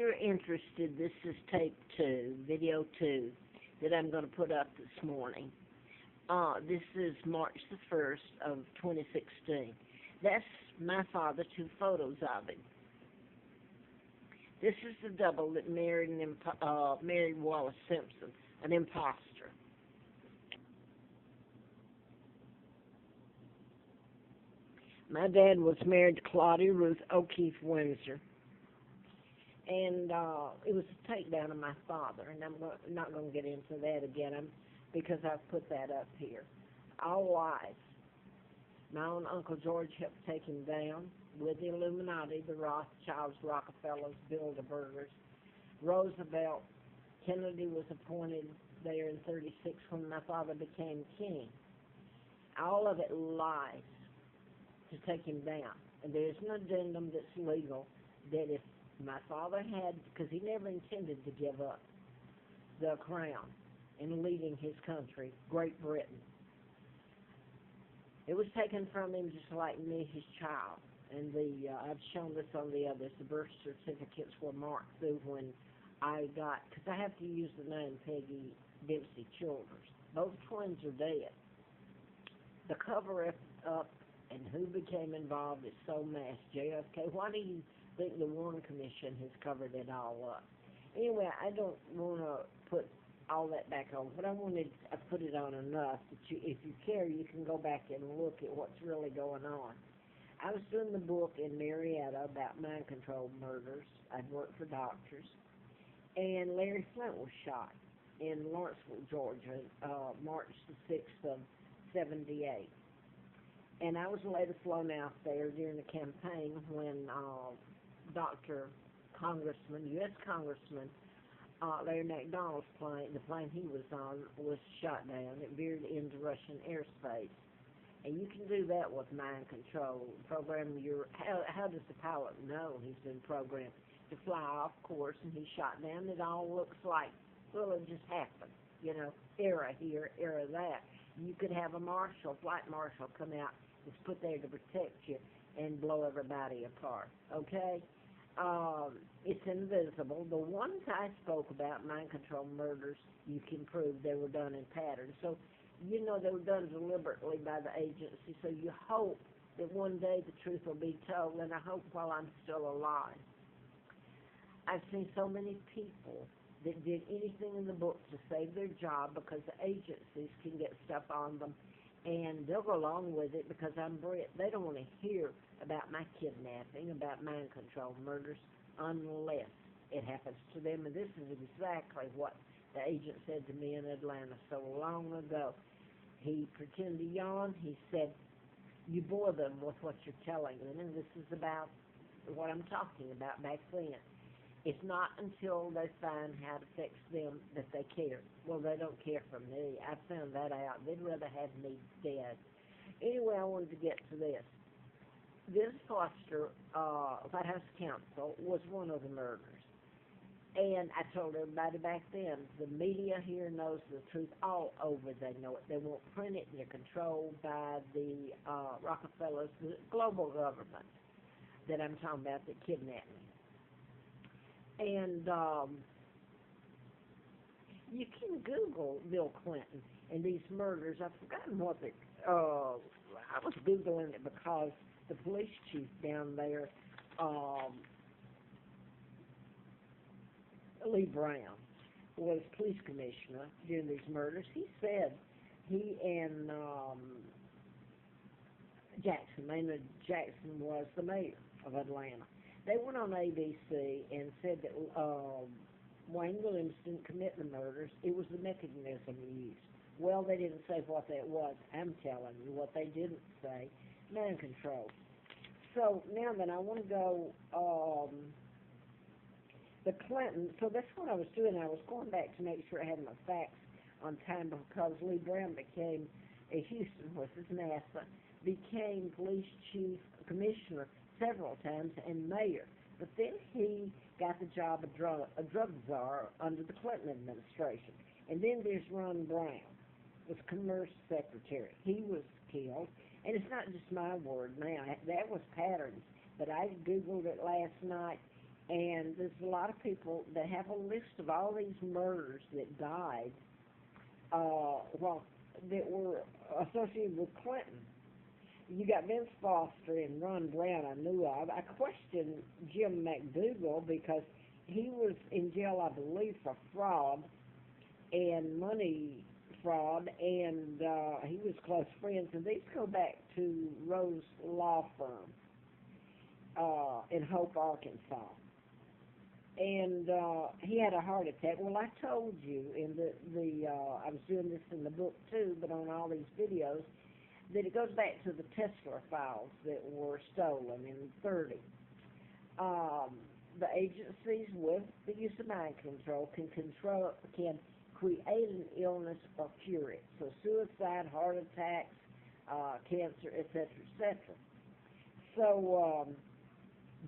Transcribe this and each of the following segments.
you're interested, this is tape 2, video 2, that I'm going to put up this morning. This is March the 1st of 2016. That's my father, 2 photos of him. This is the double that married married Wallace Simpson, an imposter. My dad was married to Claudia Ruth O'Keefe Windsor, and it was a takedown of my father, and I'm not going to get into that again because I've put that up here. All lies. My own Uncle George helped take him down with the Illuminati, the Rothschilds, Rockefellers, Bilderbergers, Roosevelt. Kennedy was appointed there in 36 when my father became king. All of it lies to take him down. And there's an addendum that's legal that if my father had, because he never intended to give up the crown in leading his country, Great Britain. It was taken from him just like me, his child. And I've shown this on the others. The birth certificates were marked through when I got, because I have to use the name Peggy Dempsey Childers. Both twins are dead. The cover-up and who became involved is so masked. JFK, why do you think the Warren Commission has covered it all up? Anyway, I don't want to put all that back on, but I put it on enough that if you care, you can go back and look at what's really going on. I was doing the book in Marietta about mind control murders. I'd worked for doctors. And Larry Flint was shot in Lawrenceville, Georgia, March the 6th of 78. And I was later flown out there during the campaign when Dr. Congressman, U.S. Congressman, Larry McDonald's plane, the plane he was on, was shot down. It veered into Russian airspace. And you can do that with mind control. Program how does the pilot know he's been programmed to fly off course and he's shot down? It all looks like, well, it just happened. You know, error here, error that. You could have a flight marshal come out that's put there to protect you and blow everybody apart, okay? It's invisible. The ones I spoke about, mind control murders, you can prove they were done in patterns. So, you know, they were done deliberately by the agency, so you hope that one day the truth will be told, and I hope while I'm still alive. I've seen so many people that did anything in the book to save their job because the agencies can get stuff on them, and they'll go along with it because I'm Brit. They don't want to hear about my kidnapping, about mind control murders, unless it happens to them. And this is exactly what the agent said to me in Atlanta so long ago. He pretended to yawn. He said, you bore them with what you're telling them, and this is about what I'm talking about back then. It's not until they find how it affects them that they care. Well, they don't care for me. I found that out. They'd rather have me dead. Anyway, I wanted to get to this. This Foster, White House counsel, was one of the murders. And I told everybody back then, the media here knows the truth all over. They know it. They won't print it. They're controlled by the Rockefellers, the global government that I'm talking about that kidnapped me. And you can Google Bill Clinton and these murders. I've forgotten what the, I was Googling it because the police chief down there, Lee Brown, was police commissioner during these murders. He said he and Maynard Jackson was the mayor of Atlanta. They went on ABC and said that Wayne Williams didn't commit the murders. It was the mechanism used. Well, they didn't say what that was. I'm telling you what they didn't say. Mind control. So now then, I want to go the Clinton. So that's what I was doing. I was going back to make sure I had my facts on time because Lee Brown became a Houston, which is NASA, became police chief commissioner several times and mayor. But then he got the job of drug czar under the Clinton administration. And then there's Ron Brown, was commerce secretary. He was killed. And it's not just my word now. That was patterns. But I Googled it last night. And there's a lot of people that have a list of all these murders that died, well, that were associated with Clinton. You got Vince Foster and Ron Brown I knew of. I questioned Jim McDougal because he was in jail, I believe, for fraud and money fraud, and he was close friends. And these go back to Rose Law Firm in Hope, Arkansas. And he had a heart attack. Well, I told you in I was doing this in the book too, but on all these videos, that it goes back to the Tesla files that were stolen in the 30s. The agencies, with the use of mind control, can create an illness or cure it. So suicide, heart attacks, cancer, etc., etc. So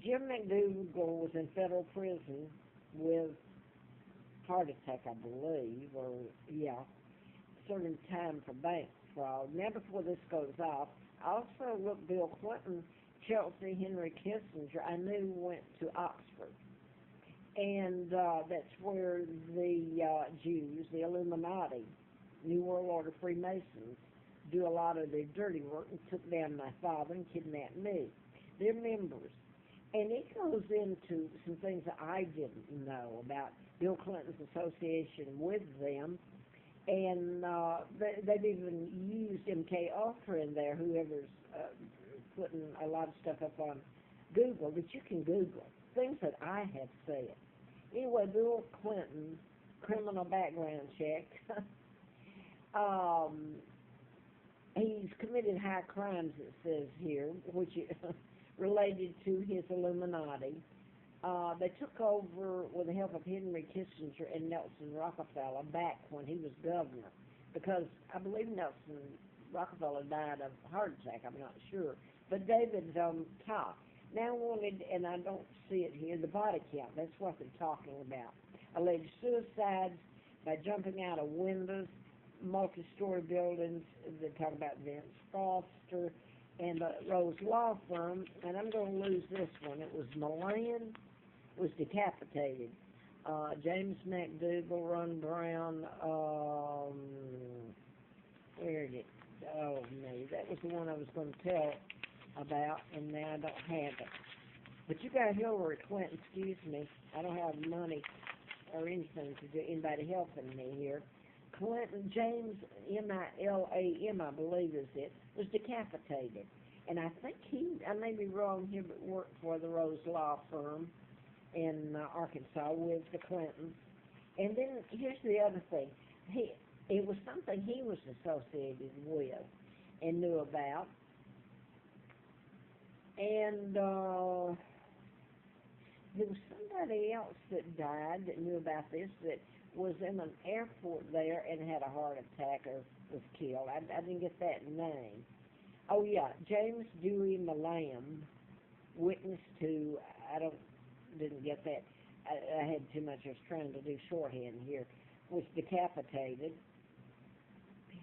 Jim McDougal was in federal prison with heart attack, I believe, or serving time for bank fraud. Now, before this goes off, I also looked Bill Clinton, Chelsea, Henry Kissinger. I knew went to Oxford, and that's where the Jews, the Illuminati, New World Order Freemasons, do a lot of their dirty work and took down my father and kidnapped me. They're members. And it goes into some things that I didn't know about Bill Clinton's association with them. And they've even used MK Ultra in there, whoever's putting a lot of stuff up on Google, that you can Google, things that I have said. Anyway, Bill Clinton, criminal background check. He's committed high crimes, it says here, which related to his Illuminati. They took over with the help of Henry Kissinger and Nelson Rockefeller back when he was governor, because I believe Nelson Rockefeller died of a heart attack, I'm not sure, but David's on top. Now wanted, and I don't see it here, the body count, that's what they're talking about. Alleged suicides by jumping out of windows, multi-story buildings. They talk about Vince Foster and the Rose Law Firm, and I'm going to lose this one. It was Milan, was decapitated. James McDougal, Ron Brown, where did it? Oh, no, that was the one I was going to tell about, and now I don't have it. But you got Hillary Clinton, excuse me. I don't have money or anything to do, anybody helping me here. Clinton, James, M-I-L-A-M, I believe is it, was decapitated. And I think I may be wrong here, but worked for the Rose Law Firm in Arkansas with the Clintons. And then here's the other thing. It was something he was associated with and knew about. And there was somebody else that died that knew about this, that was in an airport there and had a heart attack or was killed. I didn't get that name. Oh, yeah, James Dewey Malam, witness to, didn't get that. I had too much. I was trying to do shorthand here. Was decapitated.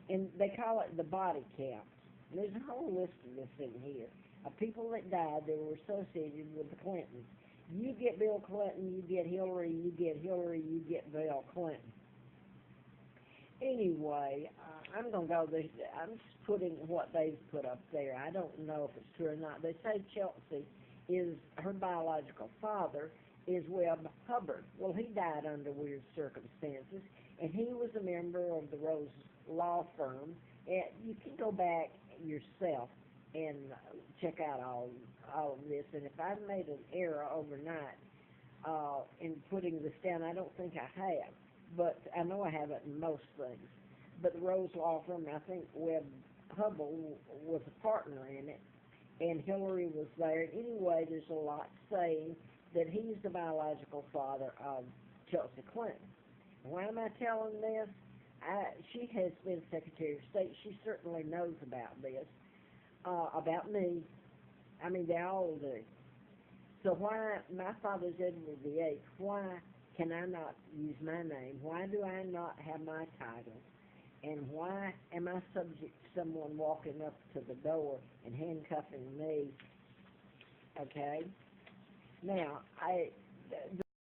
And they call it the body count. And there's a whole list of this in here of people that died that were associated with the Clintons. You get Bill Clinton, you get Hillary, you get Hillary, you get Bill Clinton. Anyway, I'm going to go this. I'm just putting what they've put up there. I don't know if it's true or not. They say Chelsea is, her biological father is Webb Hubbard. Well, he died under weird circumstances, and he was a member of the Rose Law Firm. And you can go back yourself and check out all of this. And if I've made an error overnight in putting this down, I don't think I have. But I know I have it in most things. But the Rose Law Firm, I think Webb Hubbard was a partner in it, and Hillary was there. Anyway, there's a lot saying that he's the biological father of Chelsea Clinton. Why am I telling this? She has been Secretary of State. She certainly knows about this, about me. I mean, they all do. So why, my father's Edward VIII, why can I not use my name? Why do I not have my title? And why am I subject to someone walking up to the door and handcuffing me? Okay? Now,